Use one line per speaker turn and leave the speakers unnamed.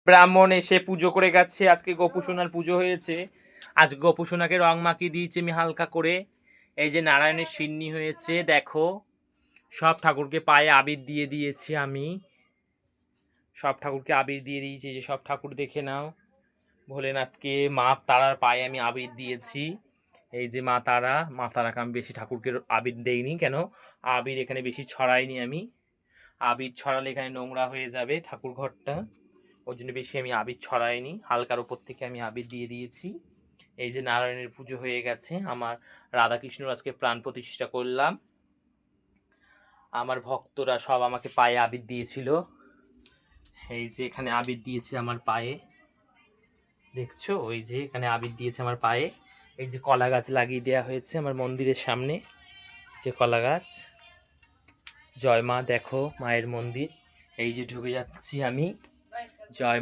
ব্রাহ্মণ এসে পুজো করে গেছে। আজকে গোপুসোনার পুজো হয়েছে। আজ গোপুসোনাকে রং মাখিয়ে দিয়েছি আমি হালকা করে। এই যে নারায়ণের সিন্নি হয়েছে দেখো, সব ঠাকুরকে পায়ে আবির দিয়ে দিয়েছি আমি। সব ঠাকুরকে আবির দিয়ে দিয়েছি, যে সব ঠাকুর দেখে নাও। ভোলেনাথকে, মা তারার পায়ে আমি আবির দিয়েছি। এই যে মা তারাকে আমি বেশি ঠাকুরকে আবির দেইনি, কেন আবির এখানে বেশি ছড়াইনি আমি। আবির ছড়ালে এখানে নোংরা হয়ে যাবে ঠাকুর ঘরটা, ওই জন্য বেশি আমি আবির ছড়াইনি, হালকার ওপর থেকে আমি আবির দিয়ে দিয়েছি। এই যে নারায়ণের পুজো হয়ে গেছে, আমার রাধাকৃষ্ণর আজকে প্রাণ প্রতিষ্ঠা করলাম। আমার ভক্তরা সব আমাকে পায়ে আবির দিয়েছিল। এই যে এখানে আবির দিয়েছে আমার পায়ে, দেখছো? ওই যে এখানে আবির দিয়েছে আমার পায়ে। এই যে কলা গাছ লাগিয়ে দেওয়া হয়েছে আমার মন্দিরের সামনে, যে কলা গাছ। জয় মা, দেখো মায়ের মন্দির। এই যে ঢুকে যাচ্ছি আমি। জয়